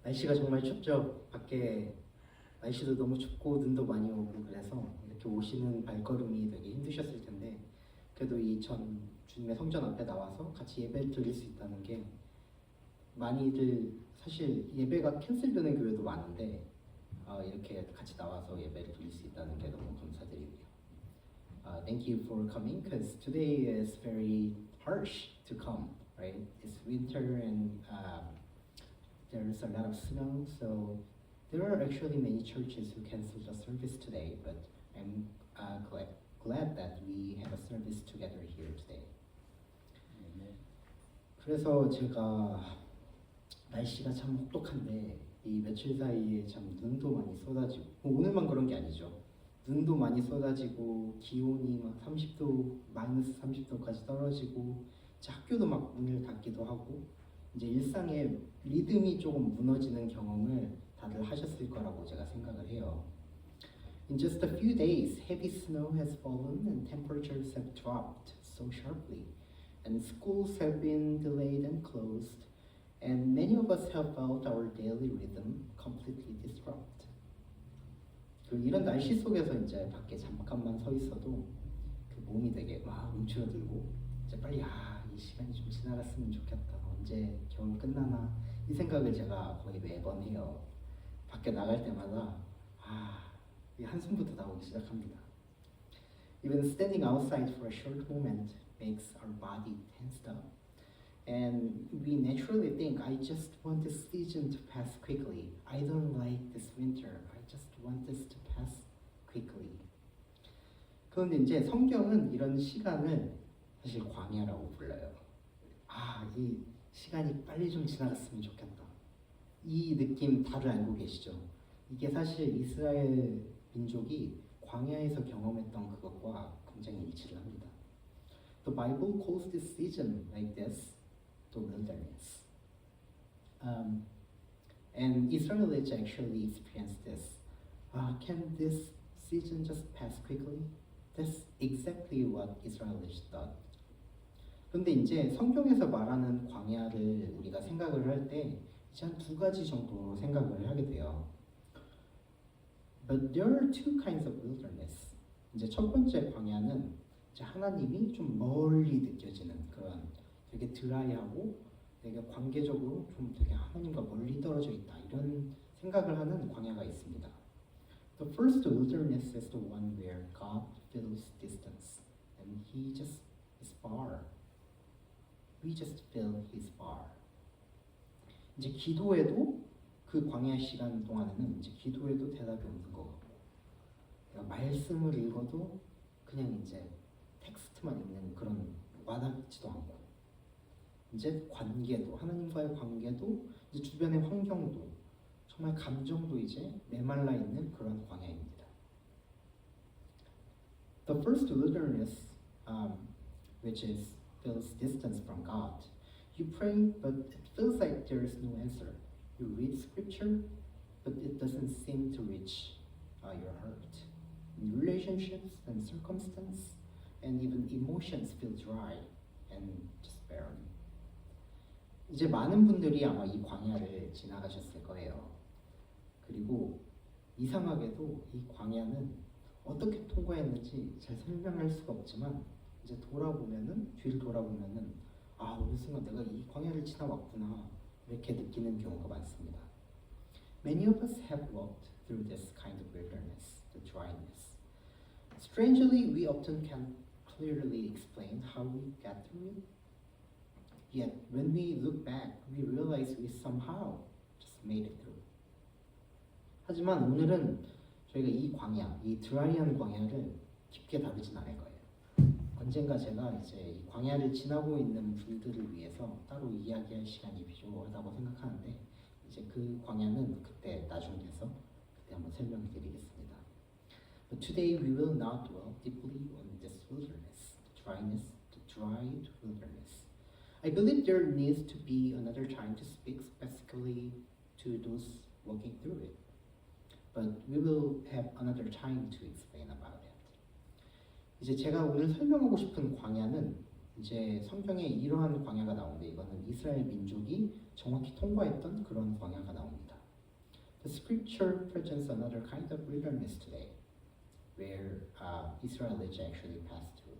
날씨가 정말 춥죠. 밖에 날씨도 너무 춥고 눈도 많이 오고 그래서 이렇게 오시는 발걸음이 되게 힘드셨을 텐데 그래도 이 전 주님의 성전 앞에 나와서 같이 예배를 드릴 수 있다는 게 많이들 사실 예배가 캔슬되는 교회도 많은데 이렇게 같이 나와서 예배를 드릴 수 있다는 게 너무 감사드리고요. Thank you for coming because today is very harsh to come, right? It's winter and there's a lot of snow, so there are actually many churches who canceled the service today, but I'm glad that we have a service together here today. 그래서 제가 날씨가 참 혹독한데 이 며칠 사이에 참 눈도 많이 쏟아지고 오늘만 그런 게 아니죠. 눈도 많이 쏟아지고 기온이 막 30도, 마이너스 30도까지 떨어지고 이제 학교도 막 문을 닫기도 하고 이제 일상의 리듬이 조금 무너지는 경험을 다들 하셨을 거라고 제가 생각을 해요. In just a few days, heavy snow has fallen and temperatures have dropped so sharply, and schools have been delayed and closed, and many of us have felt our daily rhythm completely disrupted. 이런 날씨 속에서 이제 밖에 잠깐만 서 있어도 그 몸이 되게 막 움츠러들고 이제 빨리 이 시간이 좀 지나갔으면 좋겠다. 언제 겨울 끝나나 이 생각을 제가 거의 매번 해요. 밖에 나갈 때마다 이 한숨부터 나오기 시작합니다. Even standing outside for a short moment makes our body tensed up. And we naturally think, I just want this season to pass quickly. I don't like this winter. I just want this to pass quickly. 그런데 이제 성경은 이런 시간을 사실 광야라고 불러요. 이 시간이 빨리 좀 지나갔으면 좋겠다. 이 느낌 다들 알고 계시죠? 이게 사실 이스라엘 민족이 광야에서 경험했던 그것과 굉장히 일치를 합니다. The Bible calls this season like this the wilderness. And Israelites actually experienced this. Can this season just pass quickly? That's exactly what Israelites thought. 그런데 이제 성경에서 말하는 광야를 우리가 생각을 할 때 이제 한 두 가지 정도 생각을 하게 돼요. But there are two kinds of wilderness. 이제 첫 번째 광야는 이제 하나님이 좀 멀리 느껴지는 그런 되게 드라이하고 되게 관계적으로 좀 되게 하나님과 멀리 떨어져 있다 이런 생각을 하는 광야가 있습니다. The first wilderness is the one where God feels distance and He just is far. We just feel He's far. 이제 기도해도 그 광야 시간 동안에는 이제 기도해도 대답이 없는 것 같고 그러니까 말씀을 읽어도 그냥 이제 텍스트만 읽는 그런 와닿지도 않고 이제 관계도 하나님과의 관계도 이제 주변의 환경도 정말 감정도 이제 메말라 있는 그런 광야입니다. The first wilderness, which feels distance from God. You pray, but it feels like there is no answer. You read scripture, but it doesn't seem to reach your heart. In relationships and circumstance, and even emotions feel dry and just barren. 이제 많은 분들이 아마 이 광야를 지나가셨을 거예요. 그리고 이상하게도 이 광야는 어떻게 통과했는지 잘 설명할 수가 없지만 이제 뒤를 돌아보면은 어느 순간 내가 이 광야를 지나왔구나 이렇게 느끼는 경우가 많습니다. Many of us have walked through this kind of wilderness, the dryness. Strangely, we often can't clearly explain how we got through it. Yet, when we look back, we realize we somehow just made it through. 하지만 오늘은 저희가 이 광야, 이 드라이한 광야를 깊게 다루진 않을 거예요. 언젠가 제가 이제 이 광야를 지나고 있는 분들을 위해서 따로 이야기할 시간이 필요하다고 생각하는데 이제 그 광야는 그때 나중 돼서 그때 한번 설명해 드리겠습니다. But today we will not dwell deeply on this wilderness, the dried wilderness. I believe there needs to be another time to speak specifically to those walking through it. But we will have another time to explain about it. 이제 제가 오늘 설명하고 싶은 광야는 이제 성경에 이러한 광야가 나오는데 이거는 이스라엘 민족이 정확히 통과했던 그런 광야가 나옵니다. The scripture presents another kind of wilderness today, where Israelites actually passed through.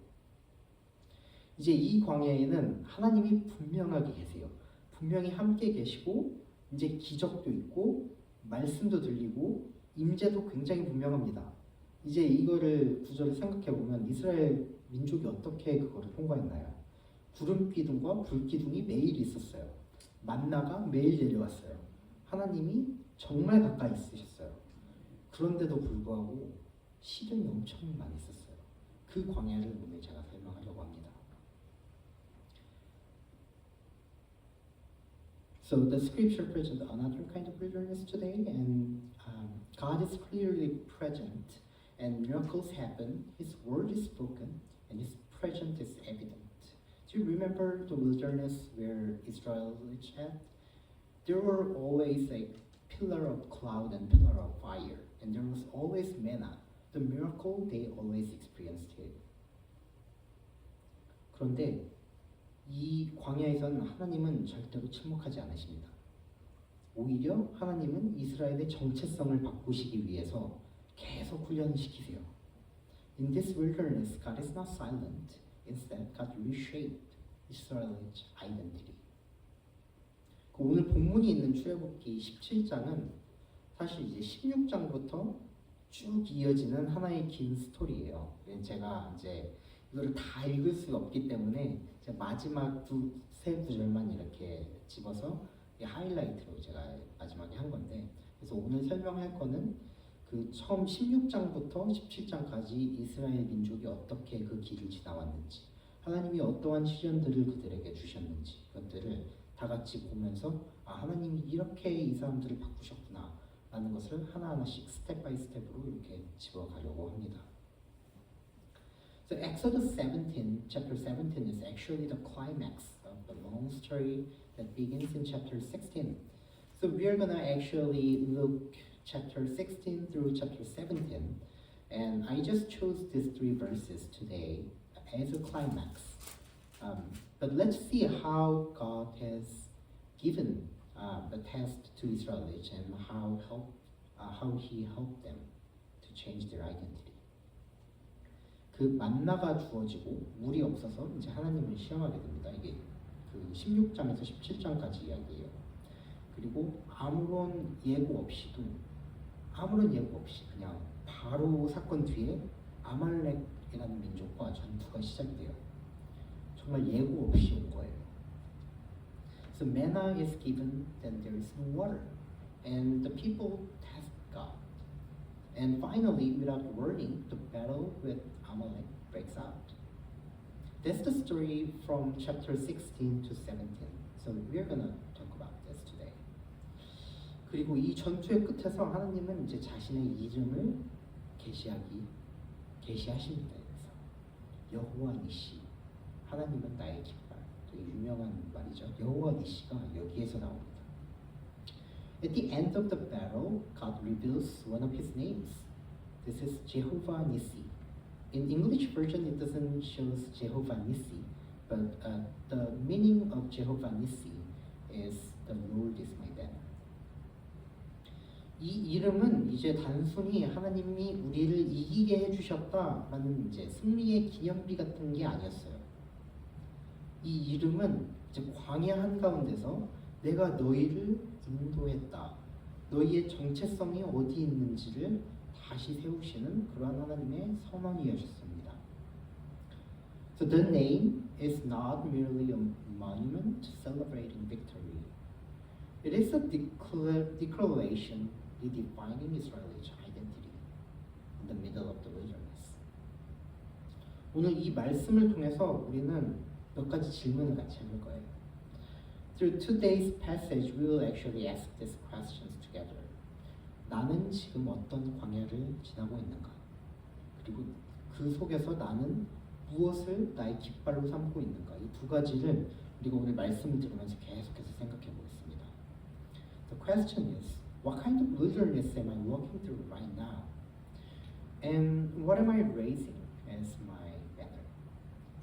이제 이 광야에는 하나님이 분명하게 계세요. 분명히 함께 계시고 이제 기적도 있고 말씀도 들리고 임재도 굉장히 분명합니다. 이제 이거를 구절을 생각해 보면 이스라엘 민족이 어떻게 그거를 통과했나요? 구름 기둥과 불 기둥이 매일 있었어요. 만나가 매일 내려왔어요. 하나님이 정말 가까이 있으셨어요. 그런데도 불구하고 시련이 엄청 많이 있었어요. 그 광야를 오늘 제가 설명하려고 합니다. So the scripture presents another kind of wilderness today, and God is clearly present, and miracles happen. His word is spoken, and His presence is evident. Do you remember the wilderness where Israelites had? There were always a pillar of cloud and pillar of fire, and there was always manna. The miracle they always experienced it. 그런데 이 광야에서는 하나님은 절대로 침묵하지 않으십니다. 오히려 하나님은 이스라엘의 정체성을 바꾸시기 위해서 계속 훈련을 시키세요. In this wilderness, God is not silent. Instead, God reshaped Israel's identity. 오늘 본문이 있는 출애굽기 17장은 사실 이제 16장부터 쭉 이어지는 하나의 긴 스토리예요. 제가 이제 이거를 다 읽을 수가 없기 때문에 제가 마지막 세 구절만 이렇게 집어서 하이라이트로 제가 마지막에 한 건데, 그래서 오늘 설명할 거는 그 처음 16장부터 17장까지 이스라엘 민족이 어떻게 그 길을 지나왔는지, 하나님이 어떠한 시련들을 그들에게 주셨는지, 그것들을 다 같이 보면서 하나님이 이렇게 이 사람들을 바꾸셨구나 라는 것을 하나하나씩 스텝 바이 스텝으로 이렇게 집어가려고 합니다. So Exodus 17, chapter 17 is actually the climax of the long story that begins in chapter 16. So we are going to actually look chapter 16 through chapter 17, and I just chose these three verses today as a climax. But let's see how God has given the test to Israelites and how He helped them to change their identity. 그 만나가 주어지고 물이 없어서 이제 하나님을 시험하게 됩니다. 이게 그 16장에서 17장까지 이야기예요. 그리고 아무런 예고 없이 그냥 바로 사건 뒤에 아말렉이라는 민족과 전투가 시작돼요. 정말 예고 없이 온 거예요. So manna is given, then there is no water, and the people test God. And finally, without warning, the battle with Amalek breaks out. That's the story from chapter 16 to 17. So we're gonna talk about this today. 그리고 이 전투의 끝에서 하나님은 이제 자신의 이름을 계시하십니다. 그래서 여호와 니시, 하나님은 나의 깃발. 되게 유명한 말이죠. 여호와 니시가 여기에서 나옵니다. At the end of the battle, God reveals one of His names. This is Jehovah Nissi. In English version, it doesn't show Jehovah Nissi, but the meaning of Jehovah Nissi is the Lord is my banner. 이 이름은 이제 단순히 하나님이 우리를 이기게 해주셨다라는 이제 승리의 기념비 같은 게 아니었어요. 이 이름은 이제 광야 한가운데서 내가 너희를 인도했다. 너희의 정체성이 어디 있는지를 다시 세우시는 그러한 하나님의 선언이었습니다. So the name is not merely a monument celebrating victory. It is a declaration redefining Israel's identity in the middle of the wilderness. 오늘 이 말씀을 통해서 우리는 몇 가지 질문을 같이 해볼 거예요. Through today's passage, we will actually ask these questions together. 나는 지금 어떤 광야를 지나고 있는가? 그리고 그 속에서 나는 무엇을 나의 깃발로 삼고 있는가? 이 두 가지를 우리가 오늘 말씀을 들으면서 계속해서 생각해 보겠습니다. The question is, what kind of wilderness am I walking through right now? And what am I raising as my banner?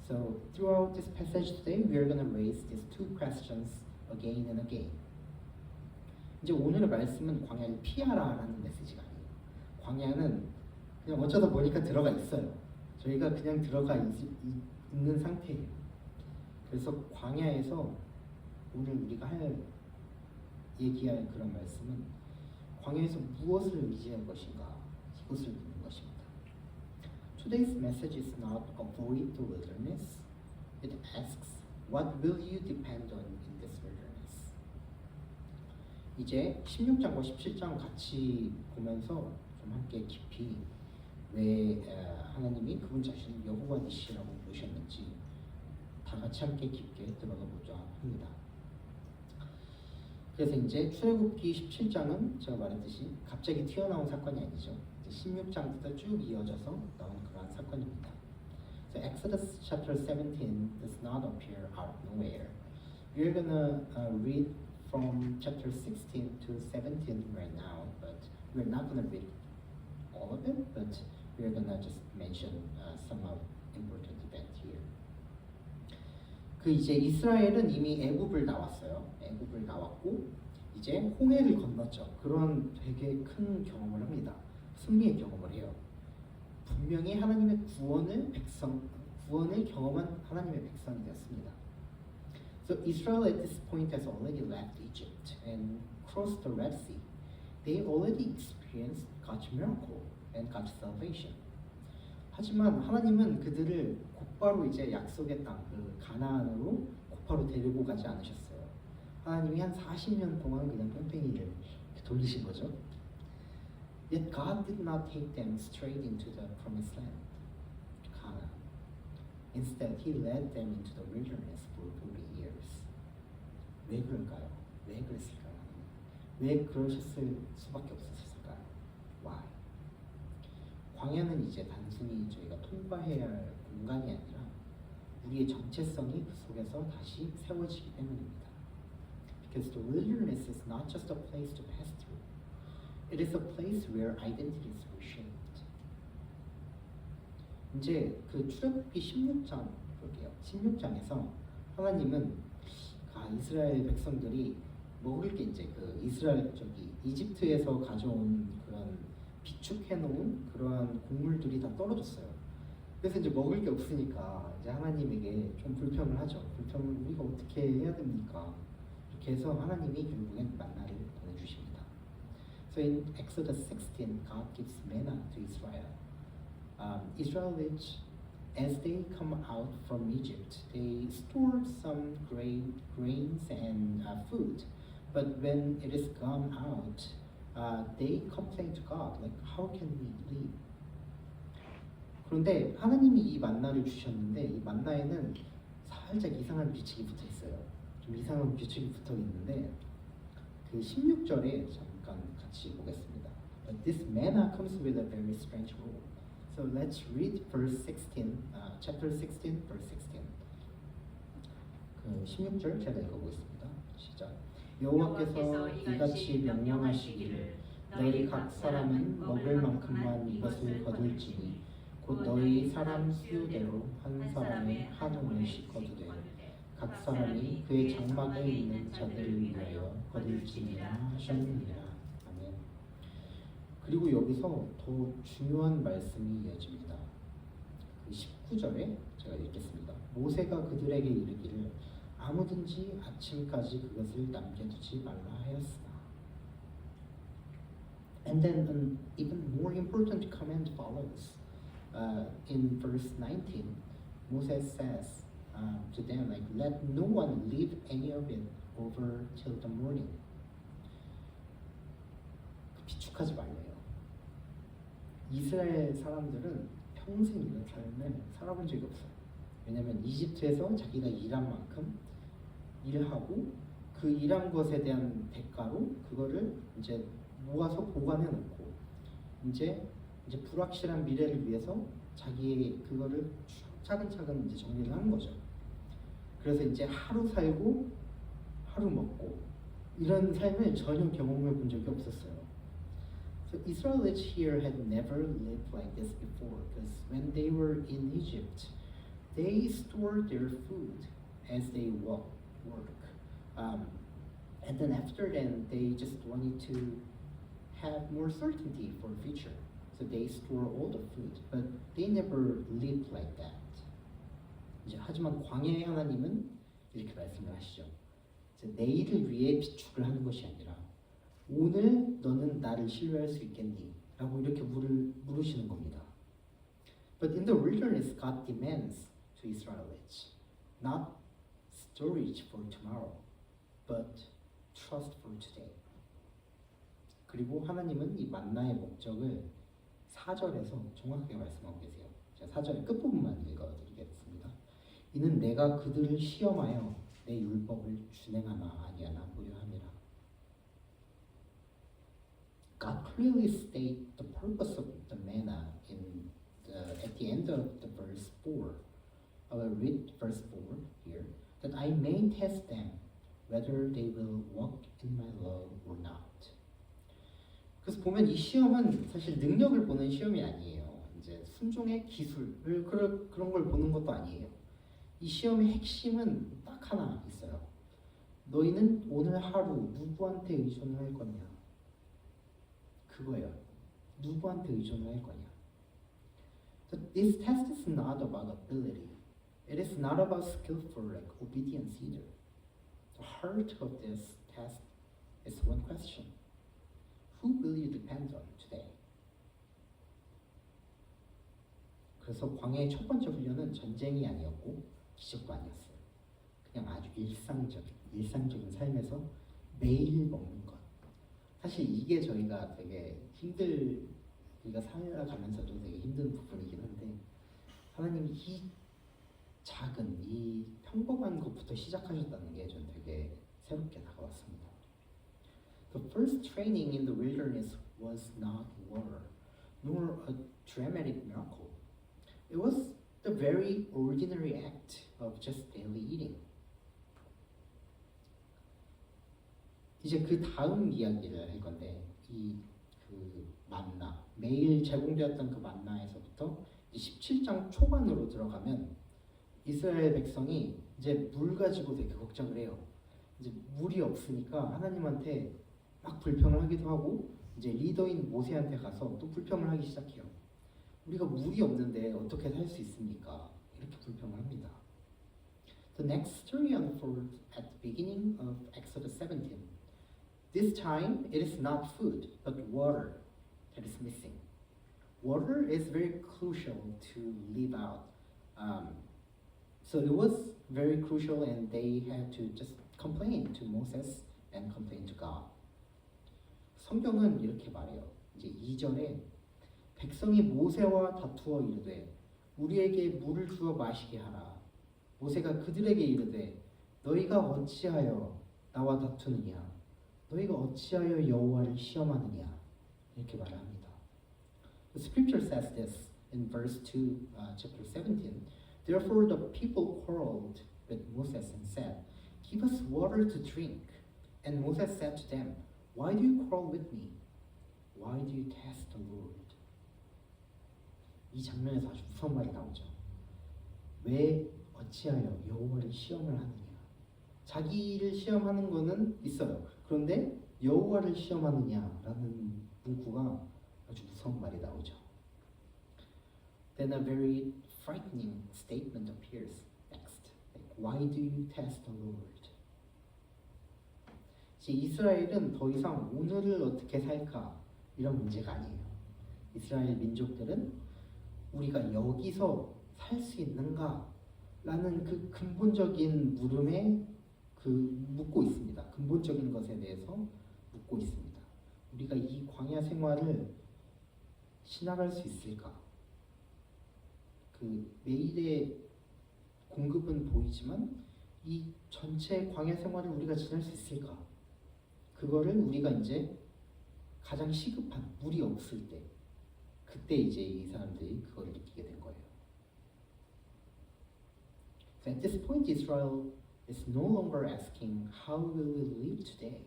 So throughout this passage today, we are going to raise these two questions again and again. 이제 오늘의 말씀은 광야를 피하라라는 메시지가 아니에요. 광야는 그냥 어쩌다 보니까 들어가 있어요. 저희가 그냥 들어가 있는 상태예요. 그래서 광야에서 오늘 우리가 얘기할 그런 말씀은 광야에서 무엇을 의지할 것인가 이것을 묻는 것입니다. Today's message is not avoid the wilderness. It asks, what will you depend on in this wilderness? 이제 16장과 17장 같이 보면서 좀 함께 깊이 왜 하나님이 그분 자신을 여호와 니시라고 부르셨는지 다 같이 함께 깊게 들어가 보자 합니다. 그래서 이제 출애굽기 17장은 제가 말했듯이 갑자기 튀어나온 사건이 아니죠. 16장부터 쭉 이어져서 나온 그러한 사건입니다. So Exodus chapter 17 does not appear out of nowhere. We're gonna read from chapter 16 to 17 right now, but we're not gonna read all of it, but we're gonna just mention some of important events here. 그 이제 이스라엘은 이미 애굽을 나왔어요. 애굽을 나왔고 이제 홍해를 건넜죠. 그런 되게 큰 경험을 합니다. 승리의 경험을 해요. 분명히 하나님의 구원을 경험한 하나님의 백성이 되었습니다. So Israel at this point has already left Egypt and crossed the Red Sea. They already experienced God's miracle and God's salvation. 하지만 하나님은 그들을 곧바로 이제 약속의 땅, 그 가나안으로 곧바로 데리고 가지 않으셨어요. 하나님이 한 40년 동안 그냥 뺑뺑이를 돌리신 거죠. Yet God did not take them straight into the promised land, Canaan. Instead, He led them into the wilderness for 40 years. 왜 그럴까요? 왜 그랬을까요? 왜 그러셨을 수밖에 없었을까요? Why? 광야는 이제 단순히 저희가 통과해야 할 공간이 아니라 우리의 정체성이 그 속에서 다시 세워지기 때문입니다. Because the wilderness is not just a place to pass through. It is a place where identities were shaped. 이제 그 출애굽기 16장 볼게요. 16장에서 하나님은 이스라엘 백성들이 먹을 게 이제 그 이집트에서 가져온 그런 비축해 놓은 그러한 곡물들이 다 떨어졌어요. 그래서 이제 먹을 게 없으니까 이제 하나님에게 좀 불평을 하죠. 불평을 우리가 어떻게 해야 됩니까? 이렇게 해서 하나님이 결국엔 만나를 보내주십니다. So in Exodus 16, God gives manna to Israel. Israelites, as they come out from Egypt, they stored some grains and food. But when it is gone out, they complain to God, like, how can we live? 그런데 하나님이 이 만나를 주셨는데 이 만나에는 살짝 이상한 규칙이 붙어 있어요. 좀 이상한 규칙이 붙어 있는데 그 16절에 잠깐 같이 보겠습니다. But this manna comes with a very strange rule. So let's read verse 16, chapter 16, verse 16. 그 16절 제가 읽어보겠습니다. 시작. 여호와께서 이같이 명령하시기를 너희 각 사람은 먹을 만큼만 이것을 거둘지니 곧 너희 사람 수대로 한 사람의 한 오멜씩 거두되 각 사람이 그의 장막에 있는 자들을 위하여 거둘지니라 하셨느니라. 아멘. 그리고 여기서 더 중요한 말씀이 이어집니다. 그 19절에 제가 읽겠습니다. 모세가 그들에게 이르기를 아무든지 아침까지 그것을 남겨두지 말라 하였으나. And then an even more important command follows. In verse 19, Moses says to them, like, let no one leave any of it over till the morning. 비축하지 말래요. 이스라엘 사람들은 평생 이런 삶을 살아본 적이 없어요. 왜냐하면 이집트에서 자기가 일한 만큼 일하고 그 일한 것에 대한 대가로 그거를 이제 모아서 보관해 놓고 이제 불확실한 미래를 위해서 자기의 그거를 차근차근 이제 정리를 하는 거죠. 그래서 이제 하루 살고 하루 먹고 이런 삶을 전혀 경험해 본 적이 없었어요. So Israelites here had never lived like this before, because when they were in Egypt, they stored their food as they work. And then after then, they just wanted to have more certainty for the future. So they store all the food, but they never lived like that. 이제 하지만 광야의 하나님은 이렇게 말씀을 하시죠. 이제 내일을 위해 비축을 하는 것이 아니라 오늘 너는 나를 신뢰할 수 있겠니? 라고 이렇게 물으시는 겁니다. But in the wilderness, God demands to Israelites not storage for tomorrow, but trust for today. 그리고 하나님은 이 만나의 목적을 4절에서 정확하게 말씀하고 계세요. 제가 4절 끝부분만 읽어드리겠습니다. 이는 내가 그들을 시험하여 내 율법을 준행하나 아니하나 보려 함이라. God clearly states the purpose of the manna at the end of the verse 4. I will read verse 4 here. That I may test them whether they will walk in my law or not. 그래서 보면 이 시험은 사실 능력을 보는 시험이 아니에요. 이제 순종의 기술을 그런 걸 보는 것도 아니에요. 이 시험의 핵심은 딱 하나 있어요. 너희는 오늘 하루 누구한테 의존을 할 거냐? 그거예요. 누구한테 의존을 할 거냐? So this test is not about ability. It is not about skillful obedience either. The heart of this test is one question. Who will you depend on today? 그래서 광야의 첫 번째 훈련은 전쟁이 아니었고 기적도 아니었어요. 그냥 아주 일상적인 삶에서 매일 먹는 것. 사실 이게 저희가 되게 우리가 살아가면서도 되게 힘든 부분이긴 한데 하나님이 이 작은 이 평범한 것부터 시작하셨다는 게 전 되게 새롭게 다가왔습니다. The first training in the wilderness was not war, nor a dramatic miracle. It was the very ordinary act of just daily eating. 이제 그 다음 이야기를 할 건데 그 만나 매일 제공되었던 그 만나에서부터 17장 초반으로 들어가면 이스라엘 백성이 이제 물 가지고 되게 걱정을 해요. 이제 물이 없으니까 하나님한테 막 불평을 하기도 하고 이제 리더인 모세한테 가서 또 불평을 하기 시작해요. 우리가 물이 없는데 어떻게 살 수 있습니까? 이렇게 불평을 합니다. The next story unfolds at the beginning of Exodus 17. This time it is not food but water that is missing. Water is very crucial to live out. So it was very crucial and they had to just complain to Moses and complain to God. 성경은 이렇게 말해요. 이제 2절에 백성이 모세와 다투어 이르되 우리에게 물을 주어 마시게 하라. 모세가 그들에게 이르되 너희가 어찌하여 나와 다투느냐? 너희가 어찌하여 여호와를 시험하느냐? 이렇게 말합니다. The scripture says this in verse 2, chapter 17. Therefore the people quarreled with Moses and said, Give us water to drink. And Moses said to them, Why do you quarrel with me? Why do you test the Lord? 이 장면에서 아주 무서운 말이 나오죠. 왜 어찌하여 여호와를 시험을 하느냐? 자기를 시험하는 거는 있어요. 그런데 여호와를 시험하느냐라는 문구가 아주 무서운 말이 나오죠. Then a very frightening statement appears next. Like, why do you test the Lord? 이제 이스라엘은 더 이상 오늘을 어떻게 살까 이런 문제가 아니에요. 이스라엘 민족들은 우리가 여기서 살 수 있는가? 라는 그 근본적인 물음에 묻고 있습니다. 근본적인 것에 대해서 묻고 있습니다. 우리가 이 광야 생활을 지나갈 수 있을까? 그 매일의 공급은 보이지만 이 전체 광야 생활을 우리가 지날 수 있을까? 그거를 우리가 이제 가장 시급한 물이 없을 때 그때 이제 이 사람들이 그걸 느끼게 된 거예요. So at this point, Israel is no longer asking, how will we live today?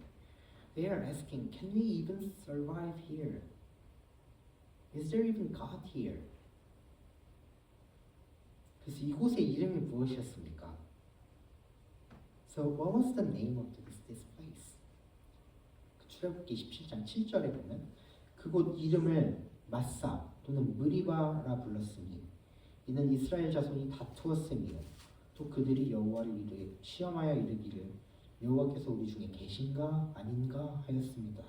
They are asking, can we even survive here? Is there even God here? 그래서 이곳의 이름이 무엇이었습니까? So what was the name of this place? 출애굽기 17장 7절에 보면 그곳 이름을 마사 또는 무리바라 불렀으니 이는 이스라엘 자손이 다투었으며 또 그들이 여호와를 시험하여 이르기를 여호와께서 우리 중에 계신가 아닌가 하였습니다.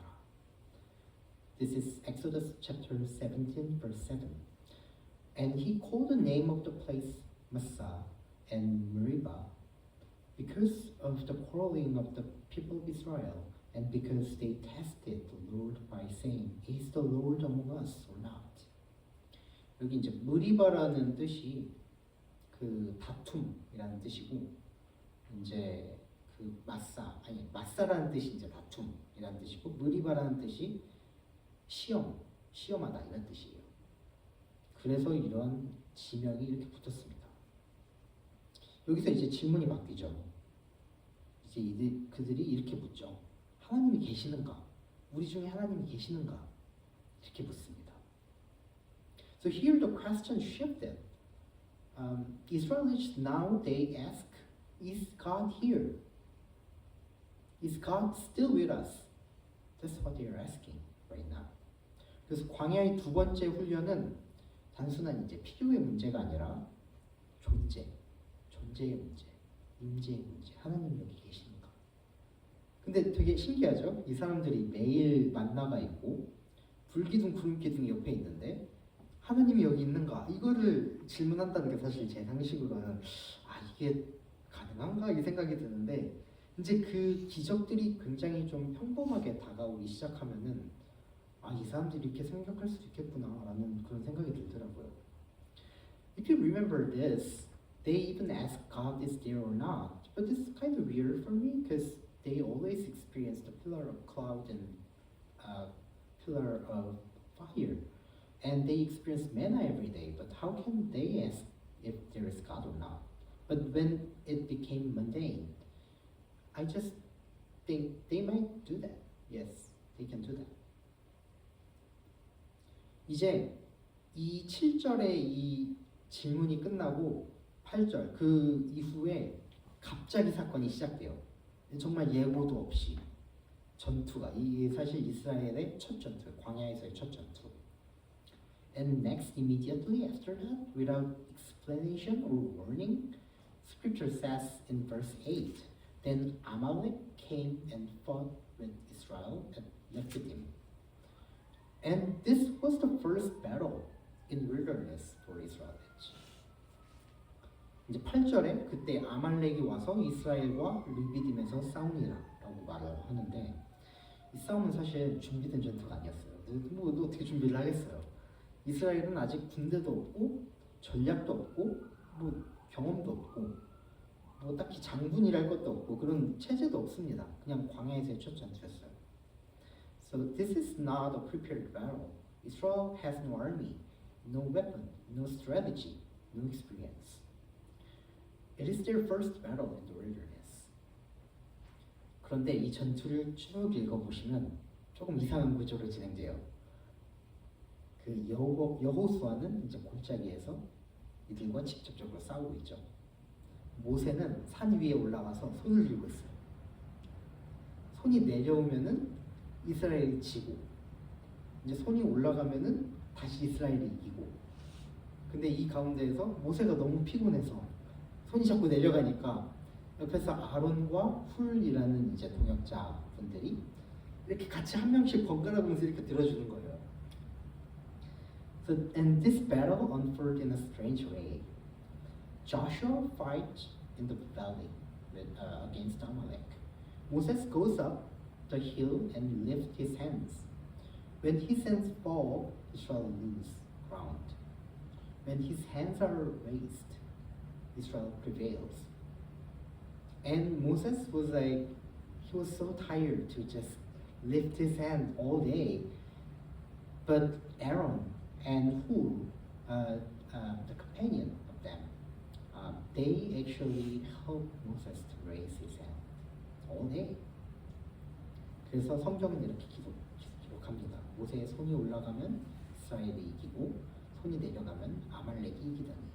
This is Exodus chapter 17 verse 7. And he called the name of the place Massah and Meribah because of the quarreling of the people of Israel and because they tested the Lord by saying, Is the Lord among us or not? 여기 이제 무리바라는 뜻이 그 다툼이라는 뜻이고 이제 그 마사라는 뜻이 이제 다툼이라는 뜻이고 무리바라는 뜻이 시험하다 이런 뜻이에요. 그래서 이런 지명이 이렇게 붙었습니다. 여기서 이제 질문이 바뀌죠. 이제 그들이 이렇게 묻죠. 하나님이 계시는가? 우리 중에 하나님이 계시는가? 이렇게 묻습니다. So here the question shifted. Israelites now they ask, is God here? Is God still with us? That's what they are asking right now. 그래서 광야의 두 번째 훈련은 단순한 이제 필요의 문제가 아니라 존재의 문제, 임재의 문제. 하나님 여기 계시는가? 근데 되게 신기하죠? 이 사람들이 매일 만나가 있고 불기둥 구름기둥이 옆에 있는데 하나님이 여기 있는가? 이거를 질문한다는 게 사실 제 상식으로는 이게 가능한가? 이 생각이 드는데 이제 그 기적들이 굉장히 좀 평범하게 다가오기 시작하면은 이 사람들이 이렇게 생각할 수도 있겠구나라는 그런 생각이 들더라고요. If you remember this, they even ask God is there or not. But this is kind of weird for me because they always experience the pillar of cloud and pillar of fire. And they experience manna every day, but how can they ask if there is God or not? But when it became mundane, I just think they might do that. Yes, they can do that. 이제 이 7절의 이 질문이 끝나고 8절 그 이후에 갑자기 사건이 시작돼요. 정말 예고도 없이 전투가 이게 사실 이스라엘의 첫 전투, 광야에서의 첫 전투. And next, immediately after that, without explanation or warning, Scripture says in verse 8, then Amalek came and fought with Israel at Rephidim. And this was the first battle in wilderness for Israelites. 이제 8절에 그때 아말렉이 와서 이스라엘과 르비딤에서 싸우니라라고 말을 하는데 이 싸움은 사실 준비된 전투가 아니었어요. 뭐 어떻게 준비를 하겠어요? 이스라엘은 아직 군대도 없고 전략도 없고 뭐 경험도 없고 뭐 딱히 장군이랄 것도 없고 그런 체제도 없습니다. 그냥 광야에서의 첫 전투였어요. So this is not a prepared battle. Israel has no army, no weapon, no strategy, no experience. It is their first battle in the wilderness. 그런데 이 전투를 쭉 읽어보시면 조금 이상한 구조로 진행돼요. 그 여호수아는 이제 골짜기에서 이들과 직접적으로 싸우고 있죠. 모세는 산 위에 올라가서 손을 들고 있어요. 손이 내려오면은 이스라엘이 지고 이제 손이 올라가면은 다시 이스라엘이 이기고. 근데 이 가운데에서 모세가 너무 피곤해서 손이 자꾸 내려가니까 옆에서 아론과 훌이라는 이제 동역자 분들이 이렇게 같이 한 명씩 번갈아 가면서 이렇게 들어주는 거예요. So, and this battle unfolded in a strange way. Joshua fights in the valley against Amalek. Moses goes up the hill and lifts his hands. When his hands fall, Israel loses ground. When his hands are raised, Israel prevails. And Moses was he was so tired to just lift his hand all day. But Aaron and Hur, the companion of them, they actually helped Moses to raise his hand all day. 그래서 성경은 이렇게 기록합니다. 모세의 손이 올라가면 이스라엘이 이기고 손이 내려가면 아말렉이 이기더니.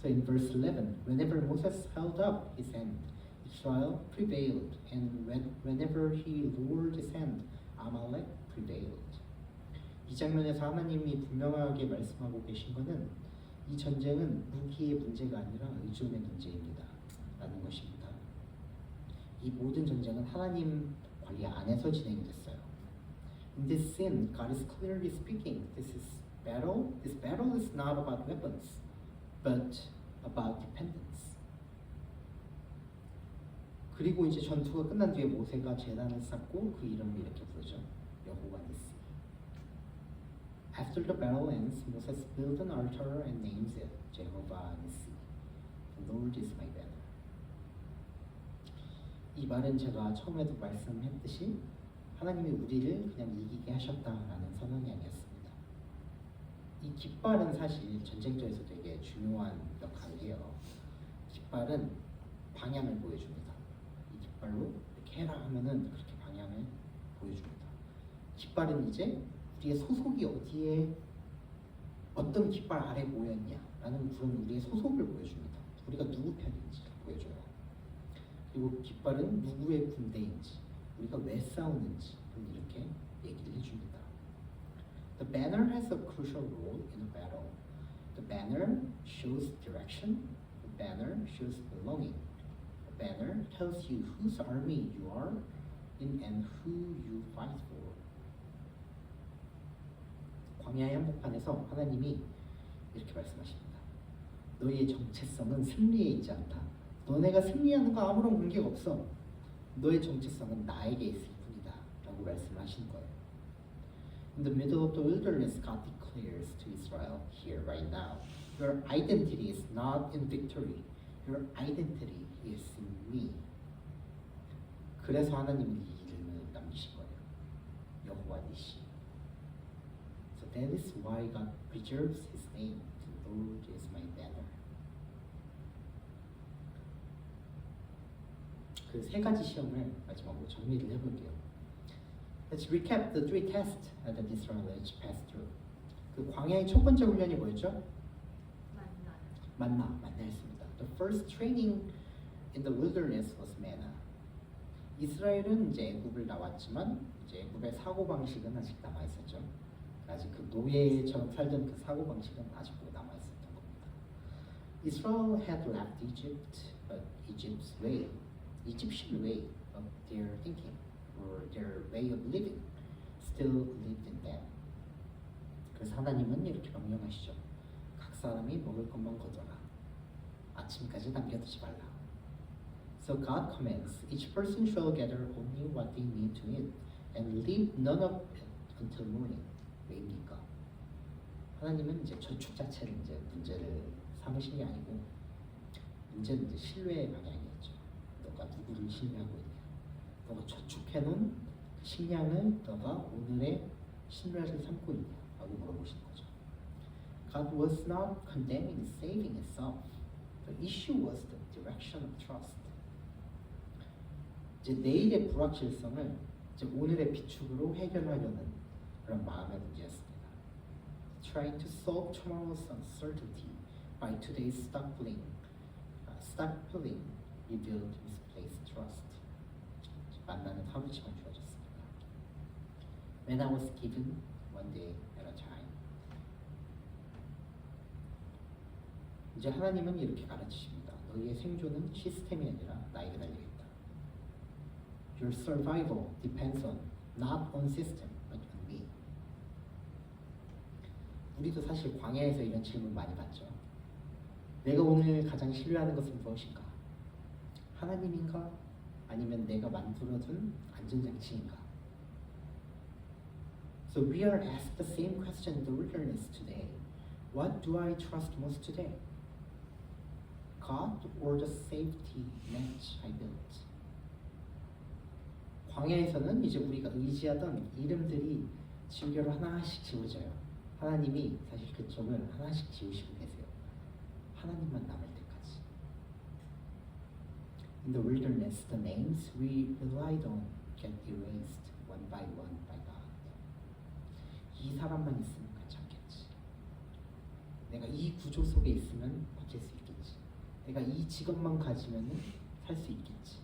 So in verse 11, whenever Moses held up his hand, Israel prevailed, and whenever he lowered his hand, Amalek prevailed. 이 장면에서 하나님이 분명하게 말씀하고 계신 것은 이 전쟁은 무기의 문제가 아니라 의존의 문제입니다. 라는 것입니다. 이 모든 전쟁은 하나님 관리 안에서 진행이 됐어요. In this scene, God is clearly speaking. This battle is not about weapons, but about dependence. 그리고 이제 전투가 끝난 뒤에 모세가 제단을 쌓고 그 이름을 이렇게 부르죠. 여호와 니시. After the battle ends, Moses built an altar and names it Jehovah Nissi. The Lord is my banner. 이 말은 제가 처음에도 말씀했듯이 하나님이 우리를 그냥 이기게 하셨다라는 선언이 아니었습니다. 이 깃발은 사실 전쟁터에서 되게 중요한 역할을 해요. 깃발은 방향을 보여줍니다. 이 깃발로 이렇게 해라 하면은 그렇게 방향을 보여줍니다. 깃발은 이제 우리의 소속이 어디에 어떤 깃발 아래 모였냐라는 그런 우리의 소속을 보여줍니다. 우리가 누구 편인지 보여줘요. 그리고 깃발은 누구의 군대인지, 우리가 왜 싸우는지 이렇게 얘기를 해줍니다. The banner has a crucial role in a battle. The banner shows direction. The banner shows belonging. The banner tells you whose army you are in and who you fight for. 광야의 한복판에서 하나님이 이렇게 말씀하십니다. 너희의 정체성은 승리에 있지 않다. 너네가 승리하는 거 아무런 관계가 없어. 너의 정체성은 나에게 있을 뿐이다. 라고 말씀하신 거예요. In the middle of the wilderness, God declares to Israel here right now, your identity is not in victory. Your identity is in me. 그래서 하나님은 이 이름을 남기신 거예요. 여호와 니시. So that is why God preserves His name. The Lord is my banner. 그 세 가지 시험을 마지막으로 정리를 해볼게요. Let's recap the three tests that the Israelites passed through. 그 광야의 첫 번째 훈련이 뭐였죠? 만나였습니다. The first training in the wilderness was manna. 이스라엘은 이제 애굽을 나왔지만 이제 애굽의 사고 방식은 아직 남아 있었죠. 아직 그 노예처럼 살던 그 사고 방식은 아직도 남아 있었던 겁니다. Israel had left Egypt, but Egypt's way, Egyptian way of their thinking or their way of living still lived in them. 그래서 하나님은 이렇게 명령하시죠. 각 사람이 먹을 것만 거둬라. 아침까지 남겨두지 말라. So God commands, each person shall gather only what they need to eat and leave none of it until morning. 왜입니까? 하나님은 이제 저축 자체를 이제 문제를 삼으신 게 아니고 문제는 이제 신뢰의 방향이었죠. 너가 누구를 신뢰하고 있냐? 너가 저축해놓은 식량을 너가 오늘의 신뢰를 삼고 있냐? 라고 물어보신 거죠. God was not condemning saving itself. The issue was the direction of trust. 이제 내일의 불확실성을 이제 오늘의 비축으로 해결하려는 그런 마음의 문제였습니다. Trying to solve tomorrow's uncertainty by today's stockpiling revealed misplaced trust. 만나는 하루치만 주어졌습니다. When I was given one day at a time. 이제 하나님은 이렇게 가르치십니다. 너희의 생존은 시스템이 아니라 나에게 달려있다. Your survival depends on not on system, but on me. 우리도 사실 광야에서 이런 질문 많이 받죠. 내가 오늘 가장 신뢰하는 것은 무엇인가? 하나님인가? 아니면 내가 만들어둔 안전장치인가? So we are asked the same question in the wilderness today. What do I trust most today? God or the safety net I built? 광야에서는 이제 우리가 의지하던 이름들이 지우개로 하나씩 지워져요. 하나님이 사실 그쪽을 하나씩 지우시고 계세요. 하나님만 남을 때까지. In the wilderness, the names we relied on get erased one by God. 이 사람만 있으면 괜찮겠지. 내가 이 구조 속에 있으면 버틸 수 있겠지. 내가 이 직업만 가지면 살 수 있겠지.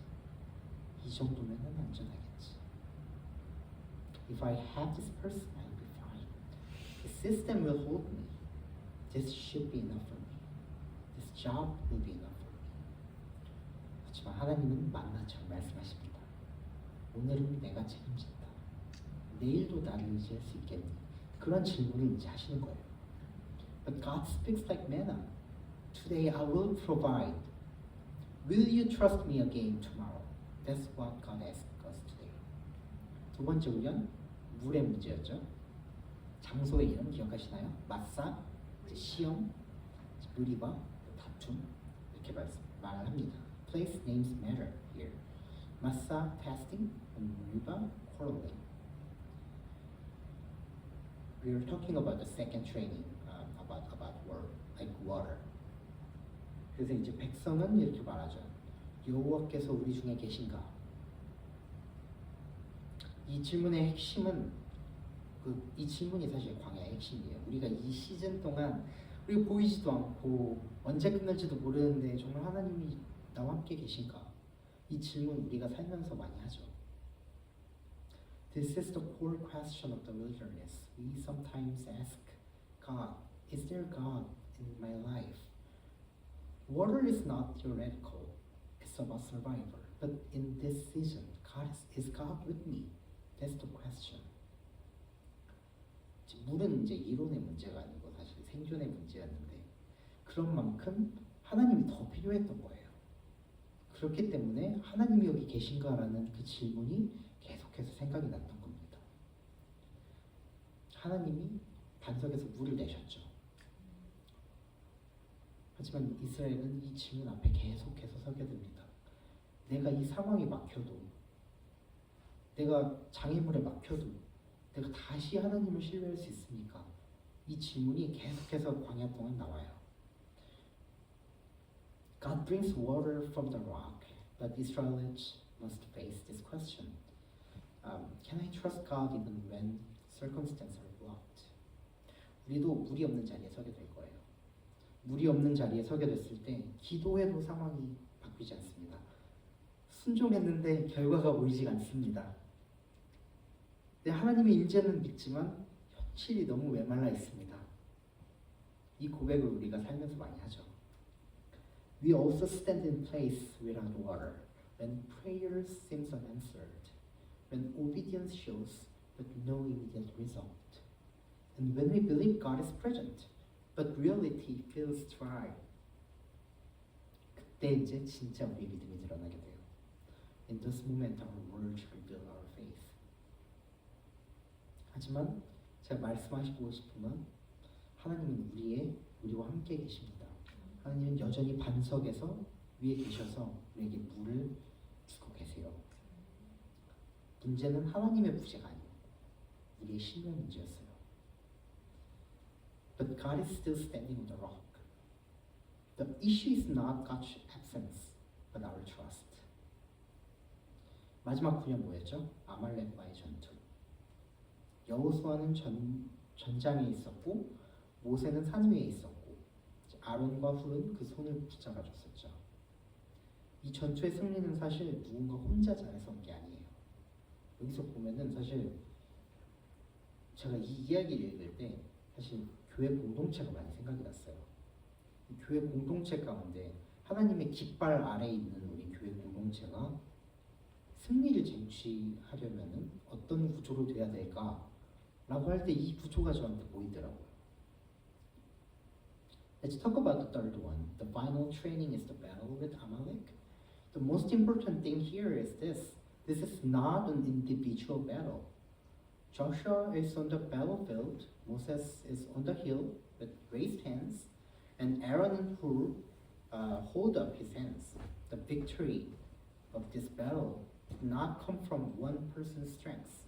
이 정도면 안전하겠지. If I have this person, I'll be fine. The system will hold me. This should be enough for me. This job will be enough for me. 하지만 하나님은 만나처럼 말씀하십니다. 오늘은 내가 책임진다. 내일도 나를 의지할 수 있겠니? 그런 질문을 이제 하시는 거예요. But God speaks like manna. Today I will provide. Will you trust me again tomorrow? That's what God asks us today. 두 번째 훈련, 물의 문제였죠. 장소의 이름 기억하시나요? 마사, 시험, 무리바, 다툼 이렇게 말을 합니다. Place names matter here. 마사, testing, and 무리바, quarreling. We are talking about the second training about word, like water. 그래서 이제 백성은 이렇게 말하죠. 여호와께서 우리 중에 계신가? 이 질문의 핵심은 이 질문이 사실 광야의 핵심이에요. 우리가 이 시즌 동안 우리가 보이지도 않고 언제 끝날지도 모르는데 정말 하나님이 나와 함께 계신가? 이 질문 우리가 살면서 많이 하죠. This is the core question of the wilderness. We sometimes ask God, is there God in my life? Water is not theoretical. It's about survival. But in this season, is God with me? That's the question. 물은 이제 이론의 문제가 아니고 사실 생존의 문제였는데 그런 만큼 하나님이 더 필요했던 거예요. 그렇기 때문에 하나님이 여기 계신가라는 그 질문이 계속해서 생각이 났던 겁니다. 하나님이 반석에서 물을 내셨죠. 하지만 이스라엘은 이 질문 앞에 계속해서 서게 됩니다. 내가 이 상황이 막혀도, 내가 장애물에 막혀도 내가 다시 하나님을 신뢰할 수 있습니까? 이 질문이 계속해서 광야 동안 나와요. God brings water from the rock, but Israelites must face this question. Can I trust God even when circumstances are blocked? 우리도 물이 없는 자리에 서게 될 거예요. 물이 없는 자리에 서게 됐을 때 기도해도 상황이 바뀌지 않습니다. 순종했는데 결과가 보이지 않습니다. 하나님의 임재는 믿지만 현실이 너무 메말라 있습니다. 이 고백을 우리가 살면서 많이 하죠. We also stand in place without water when prayer seems unanswered, when obedience shows but no immediate result, and when we believe God is present, but reality feels dry. 그때 이제 진짜 우리 믿음이 드러나게 돼요. In this moment, our words reveal our faith. 하지만 제가 말씀하시고 싶은 건 하나님은 우리와 함께 계십니다. 하나님은 여전히 반석에서 위에 계셔서 우리에게 물을 주고 계세요. 문제는 하나님의 부재가 아니고 우리의 신뢰 문제였어요. But God is still standing on the rock. The issue is not God's absence, but our trust. 마지막 훈련 뭐였죠? 아말렉과의 전투. 여호수아는 전장에 있었고 모세는 산 위에 있었고 아론과 훌은 그 손을 붙잡아 줬었죠. 이 전투의 승리는 사실 누군가 혼자 잘해서 온 게 아니에요. 여기서 보면은 사실 제가 이 이야기를 읽을 때 사실 교회 공동체가 많이 생각이 났어요. 이 교회 공동체 가운데 하나님의 깃발 아래에 있는 우리 교회 공동체가 승리를 쟁취하려면은 어떤 구조로 돼야 될까? 라고 할 때 이 구조가 저한테 보이더라고요. Let's talk about the third one. The final training is the battle with Amalek. The most important thing here is this. This is not an individual battle. Joshua is on the battlefield, Moses is on the hill with raised hands, and Aaron and Hur hold up his hands. The victory of this battle did not come from one person's strength.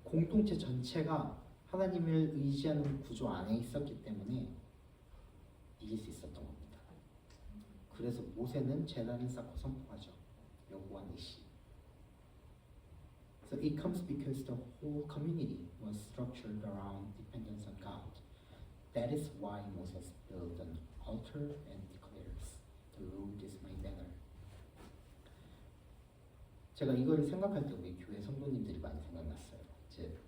공동체 전체가 하나님을 의지하는 구조 안에 있었기 때문에 이길 수 있었던 겁니다. 그래서 모세는 제단을 쌓고 선포하죠. 여호와 니시. So it comes because the whole community was structured around dependence on God. That is why Moses built an altar and declares, "The Lord is my banner." 제가 이거를 생각할 때 우리 교회 성도님들이 많이 생각났어요. 이제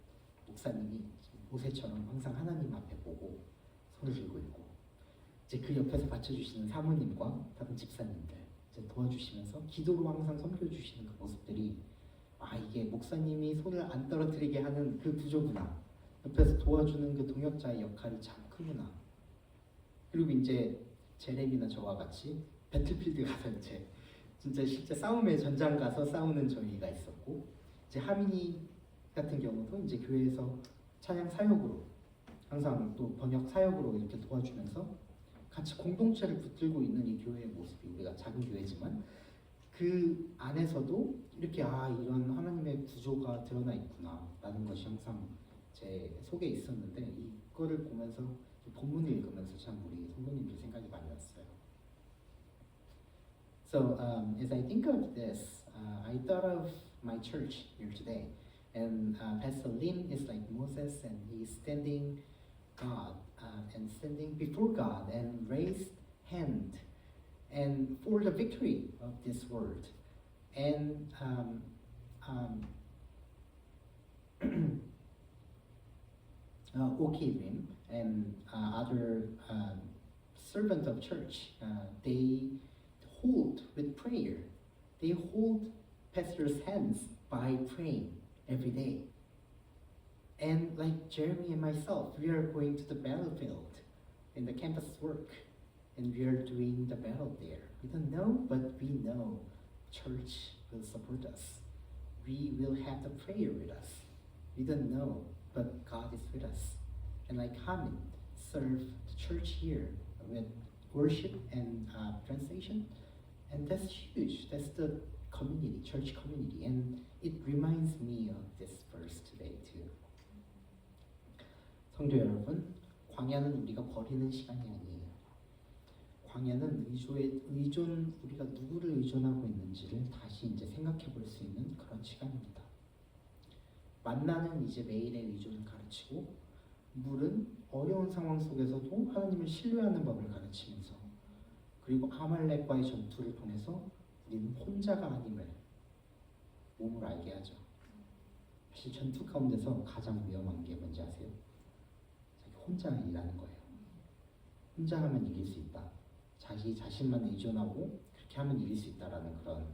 목사님이 모세처럼 항상 하나님 앞에 보고 손을 들고 있고, 이제 그 옆에서 받쳐주시는 사모님과 다른 집사님들 이제 도와주시면서 기도로 항상 섬겨주시는 그 모습들이, 아, 이게 목사님이 손을 안 떨어뜨리게 하는 그 구조구나. 옆에서 도와주는 그 동역자의 역할이 참 크구나. 그리고 이제 제레미나 저와 같이 배틀필드 가서 이제 진짜 실제 싸움의 전장 가서 싸우는 저희가 있었고, 이제 하민이 같은 경우도 이제 교회에서 찬양 사역으로 항상 또 번역 사역으로 이렇게 도와주면서 같이 공동체를 붙들고 있는 이 교회의 모습이, 우리가 작은 교회지만 그 안에서도 이렇게 이런 하나님의 구조가 드러나 있구나 라는 것이 항상 제 속에 있었는데, 이거를 보면서 본문을 읽으면서 참 우리 성도님들 생각이 많이 났어요. So as I think of this, I thought of my church here today, and Pastor Lim is like Moses, and he's standing standing before God and raised hand, and for the victory of this world, and Oki Lim and other servants of church, they hold with prayer. They hold pastors' hands by praying every day. And like Jeremy and myself, we are going to the battlefield in the campus work, and we are doing the battle there. We don't know, but we know church will support us. We will have the prayer with us. We don't know, but God is with us. And like Hamid served the church here with worship and translation, and that's huge. That's the community, church community, and it reminds me of this verse today too. 성도 여러분, 광야는 우리가 버리는 시간이 아니에요. 광야는 우리가 누구를 의존하고 있는지를 다시 이제 생각해 볼 수 있는 그런 시간입니다. 만나는 이제 매일의 의존을 가르치고, 물은 어려운 상황 속에서도 하나님을 신뢰하는 법을 가르치면서, 그리고 아말렉과의 전투를 통해서 우리는 혼자가 아님을 몸으로 알게 하죠. 사실 전투 가운데서 가장 위험한 게 뭔지 아세요? 혼자 일하는 거예요. 혼자 하면 이길 수 있다. 자신만 의존하고 그렇게 하면 이길 수 있다라는 그런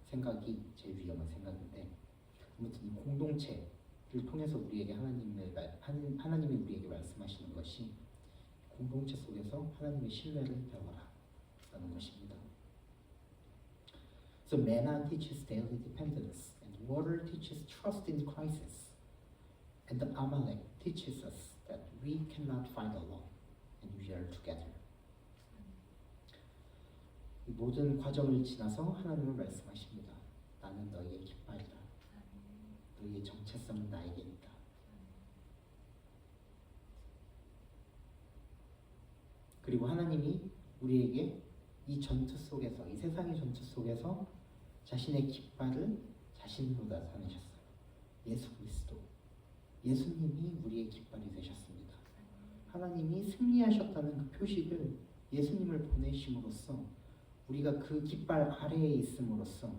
생각이 제일 위험한 생각인데, 아무튼 이 공동체를 통해서 우리에게 하나님이 우리에게 말씀하시는 것이, 공동체 속에서 하나님의 신뢰를 배워라 라는 것입니다. So manna teaches daily dependence, and water teaches trust in crisis, and the Amalek teaches us that we cannot fight alone, and we are together. 이 모든 과정을 지나서 하나님은 말씀하십니다. 나는 너희의 깃발이다. 너희의 정체성은 나에게 있다. 그리고 하나님이 우리에게 이 전투 속에서, 이 세상의 전투 속에서 자신의 깃발을 자신으로 나타내셨어요. 예수 그리스도. 예수님이 우리의 깃발이 되셨습니다. 하나님이 승리하셨다는 그 표식을 예수님을 보내심으로써 우리가 그 깃발 아래에 있음으로써,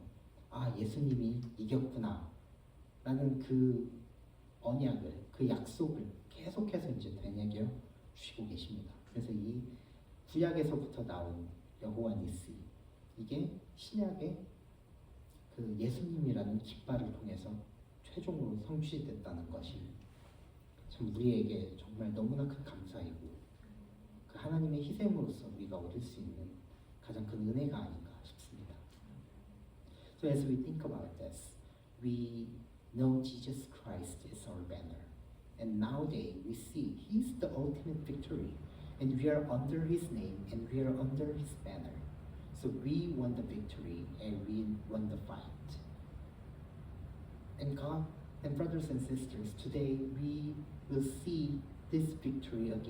예수님이 이겼구나 라는 그 언약을, 그 약속을 계속해서 이제 되새겨 주시고 계십니다. 그래서 이 구약에서부터 나온 여호와 니시, 이게 신약의 그 예수님이라는 깃발을 통해서 최종으로 성취됐다는 것이 참 우리에게 정말 너무나 큰 감사이고, 그 하나님의 희생으로서 우리가 얻을 수 있는 가장 큰 은혜가 아닌가 싶습니다. So as we think about this, we know Jesus Christ is our banner, and nowadays we see He's the ultimate victory, and we are under His name, and we are under His banner. So we won the victory, and we won the fight. And God and brothers and sisters, today we will see this victory again.